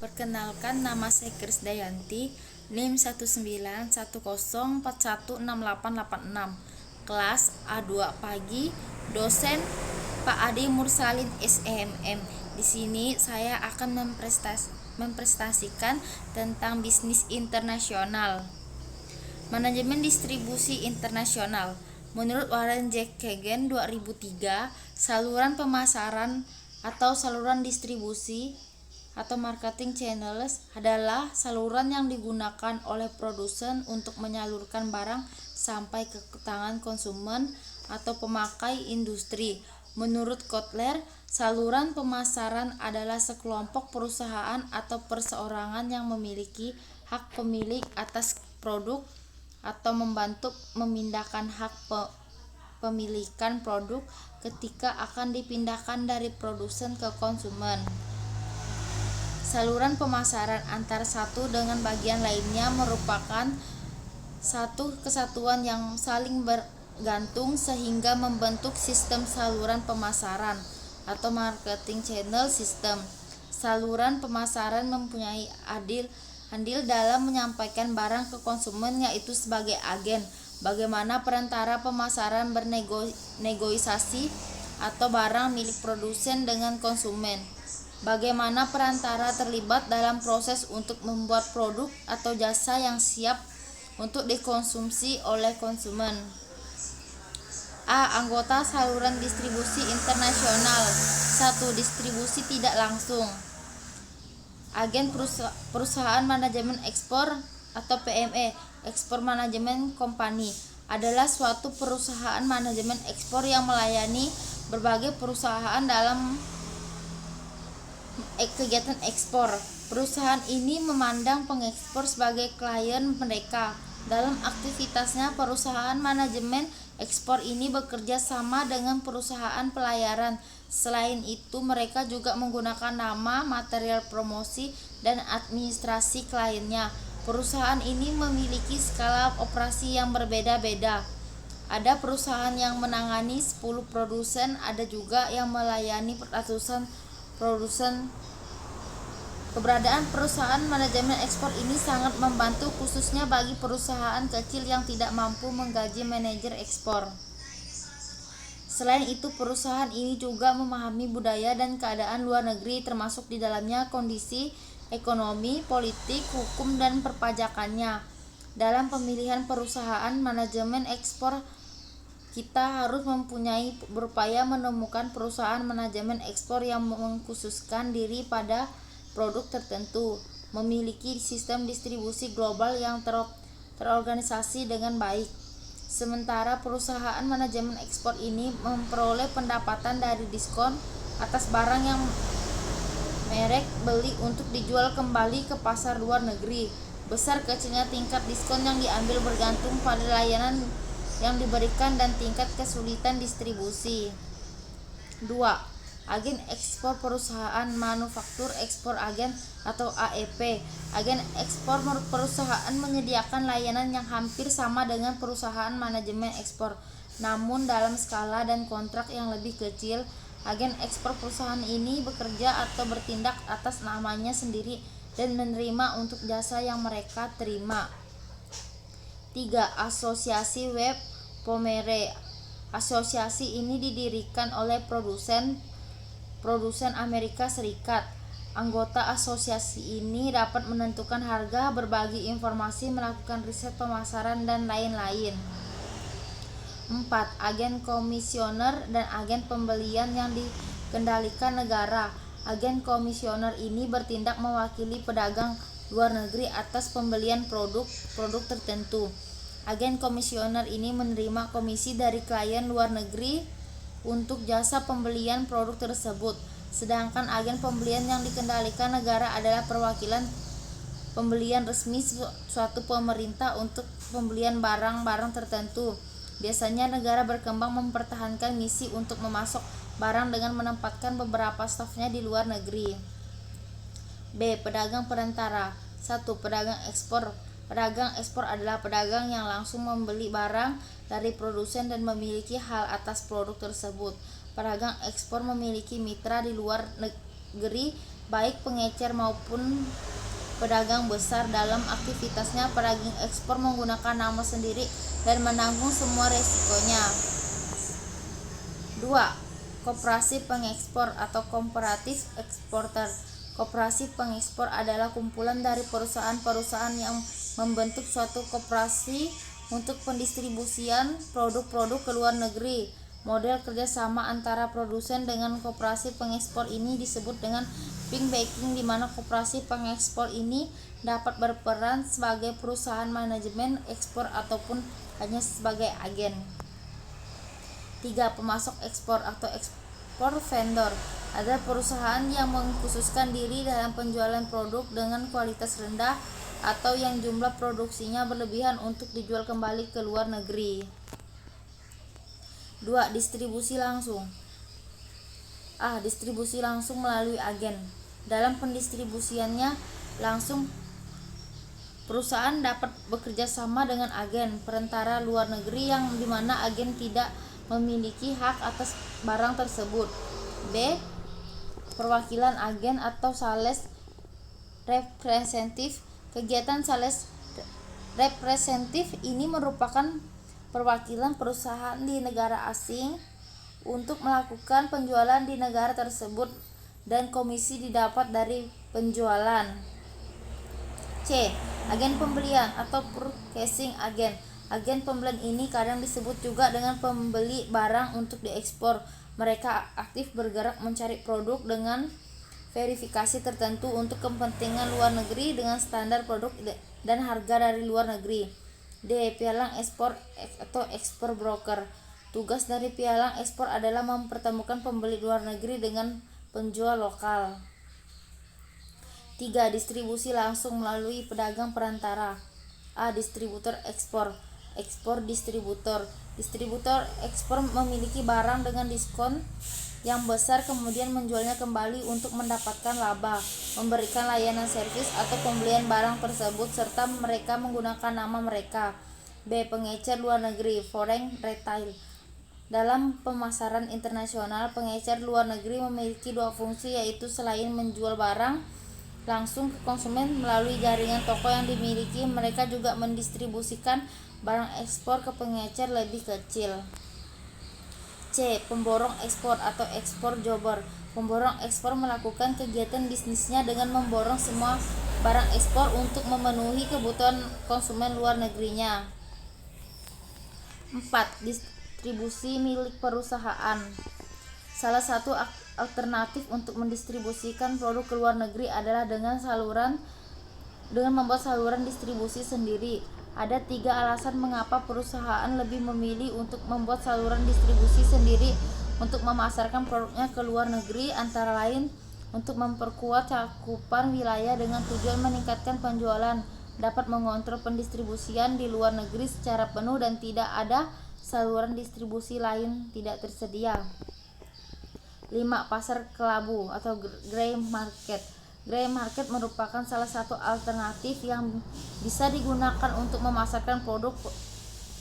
Perkenalkan, nama saya Krisdayanti, NIM 19104168886, kelas A2 pagi, dosen Pak Adi Mursalin SEMM. Di sini saya akan mempresentasikan tentang bisnis internasional. Manajemen distribusi internasional. Menurut Warren J. Kagan 2003, saluran pemasaran atau saluran distribusi atau marketing channels adalah saluran yang digunakan oleh produsen untuk menyalurkan barang sampai ke tangan konsumen atau pemakai industri. Menurut Kotler, saluran pemasaran adalah sekelompok perusahaan atau perseorangan yang memiliki hak pemilik atas produk atau membantu memindahkan hak pemilikan produk ketika akan dipindahkan dari produsen ke konsumen. Saluran pemasaran antar satu dengan bagian lainnya merupakan satu kesatuan yang saling bergantung sehingga membentuk sistem saluran pemasaran atau marketing channel system. Saluran pemasaran mempunyai andil dalam menyampaikan barang ke konsumen, yaitu sebagai agen. Bagaimana perantara pemasaran bernegosiasi atau barang milik produsen dengan konsumen. Bagaimana perantara terlibat dalam proses untuk membuat produk atau jasa yang siap untuk dikonsumsi oleh konsumen. A. Anggota saluran distribusi internasional. 1. Distribusi tidak langsung. Agen perusahaan manajemen ekspor atau PME, Export Management Company, adalah suatu perusahaan manajemen ekspor yang melayani berbagai perusahaan dalam kegiatan ekspor. Perusahaan ini memandang pengekspor sebagai klien mereka. Dalam aktivitasnya, perusahaan manajemen ekspor ini bekerja sama dengan perusahaan pelayaran. Selain itu, mereka juga menggunakan nama, material promosi, dan administrasi kliennya. Perusahaan ini memiliki skala operasi yang berbeda-beda. Ada perusahaan yang menangani 10 produsen, ada juga yang melayani ratusan produsen. Keberadaan perusahaan manajemen ekspor ini sangat membantu, khususnya bagi perusahaan kecil yang tidak mampu menggaji manajer ekspor. Selain itu, perusahaan ini juga memahami budaya dan keadaan luar negeri, termasuk di dalamnya kondisi ekonomi, politik, hukum, dan perpajakannya. Dalam pemilihan perusahaan manajemen ekspor, kita harus berupaya menemukan perusahaan manajemen ekspor yang mengkhususkan diri pada produk tertentu, memiliki sistem distribusi global yang terorganisasi dengan baik. Sementara perusahaan manajemen ekspor ini memperoleh pendapatan dari diskon atas barang yang merek beli untuk dijual kembali ke pasar luar negeri. Besar kecilnya tingkat diskon yang diambil bergantung pada layanan yang diberikan dan tingkat kesulitan distribusi. 2. Agen ekspor perusahaan manufaktur ekspor agen atau AEP. Agen ekspor perusahaan menyediakan layanan yang hampir sama dengan perusahaan manajemen ekspor, namun dalam skala dan kontrak yang lebih kecil. Agen ekspor perusahaan ini bekerja atau bertindak atas namanya sendiri dan menerima untuk jasa yang mereka terima. 3. Asosiasi Web Pomere. Asosiasi ini didirikan oleh produsen Amerika Serikat. Anggota asosiasi ini dapat menentukan harga, berbagi informasi, melakukan riset pemasaran, dan lain-lain. 4. Agen komisioner dan agen pembelian yang dikendalikan negara. Agen komisioner ini bertindak mewakili pedagang luar negeri atas pembelian produk tertentu. Agen komisioner ini menerima komisi dari klien luar negeri untuk jasa pembelian produk tersebut, sedangkan agen pembelian yang dikendalikan negara adalah perwakilan pembelian resmi suatu pemerintah untuk pembelian barang-barang tertentu. Biasanya negara berkembang mempertahankan misi untuk memasok barang dengan menempatkan beberapa stafnya di luar negeri. B. Pedagang perantara. 1. Pedagang ekspor. Pedagang ekspor adalah pedagang yang langsung membeli barang dari produsen dan memiliki hak atas produk tersebut. Pedagang ekspor memiliki mitra di luar negeri baik pengecer maupun pedagang besar. Dalam aktivitasnya, pedagang ekspor menggunakan nama sendiri dan menanggung semua resikonya. 2. Koperasi pengekspor atau cooperative exporter. Koperasi pengekspor adalah kumpulan dari perusahaan-perusahaan yang membentuk suatu koperasi untuk pendistribusian produk-produk ke luar negeri. Model kerjasama antara produsen dengan koperasi pengekspor ini disebut dengan piggybacking, di mana koperasi pengekspor ini dapat berperan sebagai perusahaan manajemen ekspor ataupun hanya sebagai agen. 3. Pemasok ekspor atau ekspor vendor adalah perusahaan yang mengkhususkan diri dalam penjualan produk dengan kualitas rendah atau yang jumlah produksinya berlebihan untuk dijual kembali ke luar negeri. 2. Distribusi langsung. Distribusi langsung melalui agen. Dalam pendistribusiannya langsung, perusahaan dapat bekerja sama dengan agen perantara luar negeri yang dimana agen tidak memiliki hak atas barang tersebut. B. Perwakilan agen atau sales representative. Kegiatan sales representative ini merupakan perwakilan perusahaan di negara asing untuk melakukan penjualan di negara tersebut dan komisi didapat dari penjualan. C. Agen pembelian atau purchasing agent. Agen pembelian ini kadang disebut juga dengan pembeli barang untuk diekspor. Mereka aktif bergerak mencari produk dengan verifikasi tertentu untuk kepentingan luar negeri dengan standar produk dan harga dari luar negeri. D. Pialang ekspor atau ekspor broker. Tugas dari pialang ekspor adalah mempertemukan pembeli luar negeri dengan penjual lokal. 3. Distribusi langsung melalui pedagang perantara. Distributor ekspor. Ekspor distributor. Distributor ekspor memiliki barang dengan diskon yang besar kemudian menjualnya kembali untuk mendapatkan laba, memberikan layanan servis atau pembelian barang tersebut, serta mereka menggunakan nama mereka. B. Pengecer luar negeri, foreign retail. Dalam pemasaran internasional, pengecer luar negeri memiliki dua fungsi, yaitu selain menjual barang langsung ke konsumen melalui jaringan toko yang dimiliki, mereka juga mendistribusikan barang ekspor ke pengecer lebih kecil. C. Pemborong ekspor atau ekspor jobber. Pemborong ekspor melakukan kegiatan bisnisnya dengan memborong semua barang ekspor untuk memenuhi kebutuhan konsumen luar negerinya. 4. Distribusi milik perusahaan. Salah satu alternatif untuk mendistribusikan produk ke luar negeri adalah dengan membuat saluran distribusi sendiri. Ada 3 alasan mengapa perusahaan lebih memilih untuk membuat saluran distribusi sendiri untuk memasarkan produknya ke luar negeri, antara lain untuk memperkuat cakupan wilayah dengan tujuan meningkatkan penjualan, dapat mengontrol pendistribusian di luar negeri secara penuh, dan tidak ada saluran distribusi lain tidak tersedia. 5. Pasar kelabu atau grey market. Grey market merupakan salah satu alternatif yang bisa digunakan untuk memasarkan produk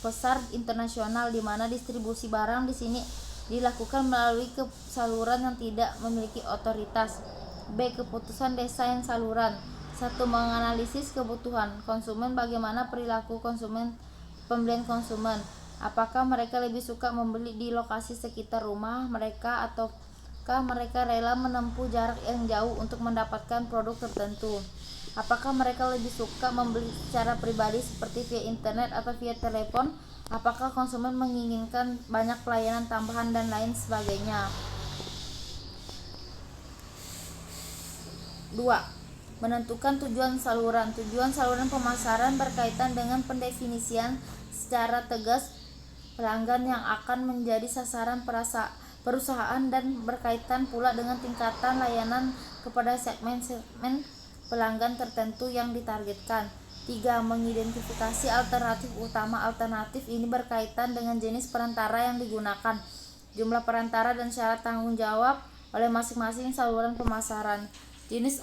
pasar internasional, di mana distribusi barang di sini dilakukan melalui saluran yang tidak memiliki otoritas. B. Keputusan desain saluran. 1. Menganalisis kebutuhan konsumen. Bagaimana perilaku pembelian konsumen? Apakah mereka lebih suka membeli di lokasi sekitar rumah mereka, ataukah mereka rela menempuh jarak yang jauh untuk mendapatkan produk tertentu? Apakah mereka lebih suka membeli secara pribadi seperti via internet atau via telepon? Apakah konsumen menginginkan banyak pelayanan tambahan dan lain sebagainya? 2. Menentukan tujuan saluran. Tujuan saluran pemasaran berkaitan dengan pendefinisian secara tegas pelanggan yang akan menjadi sasaran perusahaan dan berkaitan pula dengan tingkatan layanan kepada segmen-segmen pelanggan tertentu yang ditargetkan. 3. Mengidentifikasi alternatif utama. Alternatif ini berkaitan dengan jenis perantara yang digunakan, jumlah perantara, dan syarat tanggung jawab oleh masing-masing saluran pemasaran. Jenis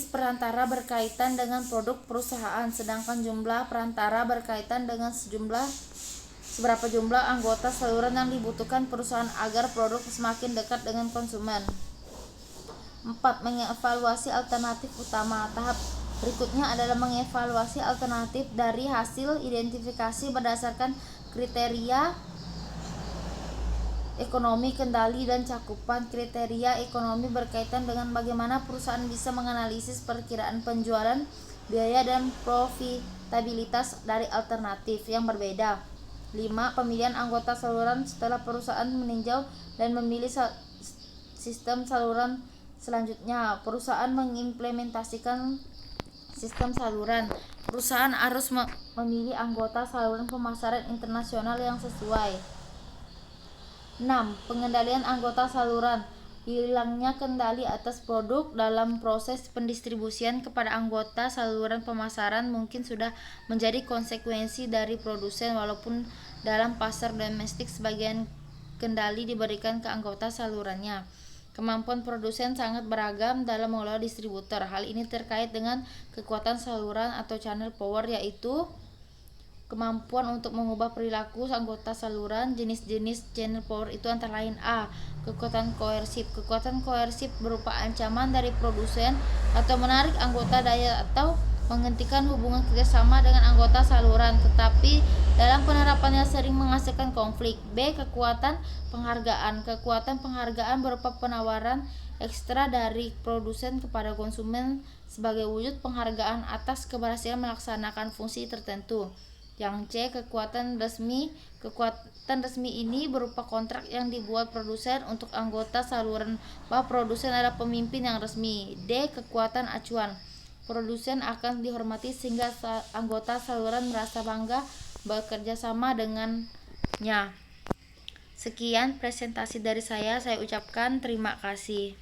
perantara berkaitan dengan produk perusahaan, sedangkan jumlah perantara berkaitan dengan seberapa jumlah anggota saluran yang dibutuhkan perusahaan agar produk semakin dekat dengan konsumen. 4. Mengevaluasi alternatif utama. Tahap berikutnya adalah mengevaluasi alternatif dari hasil identifikasi berdasarkan kriteria ekonomi, kendali, dan cakupan. Kriteria ekonomi berkaitan dengan bagaimana perusahaan bisa menganalisis perkiraan penjualan, biaya, dan profitabilitas dari alternatif yang berbeda. 5. Pemilihan anggota saluran. Setelah perusahaan meninjau dan memilih sistem saluran selanjutnya, perusahaan mengimplementasikan sistem saluran. Perusahaan harus memilih anggota saluran pemasaran internasional yang sesuai. 6. Pengendalian anggota saluran. Hilangnya kendali atas produk dalam proses pendistribusian kepada anggota saluran pemasaran mungkin sudah menjadi konsekuensi dari produsen, walaupun dalam pasar domestik sebagian kendali diberikan ke anggota salurannya. Kemampuan produsen sangat beragam dalam mengelola distributor. Hal ini terkait dengan kekuatan saluran atau channel power, yaitu kemampuan untuk mengubah perilaku anggota saluran. Jenis-jenis channel power itu antara lain: A. Kekuatan koersif. Kekuatan koersif berupa ancaman dari produsen atau menarik anggota daya atau menghentikan hubungan kerjasama dengan anggota saluran, tetapi dalam penerapannya sering menghasilkan konflik. B. Kekuatan penghargaan. Kekuatan penghargaan berupa penawaran ekstra dari produsen kepada konsumen sebagai wujud penghargaan atas keberhasilan melaksanakan fungsi tertentu. Yang C. Kekuatan resmi. Kekuatan resmi ini berupa kontrak yang dibuat produsen untuk anggota saluran bahwa produsen adalah pemimpin yang resmi. D. Kekuatan acuan. Produsen akan dihormati sehingga anggota saluran merasa bangga bekerja sama dengannya. Sekian presentasi dari saya ucapkan terima kasih.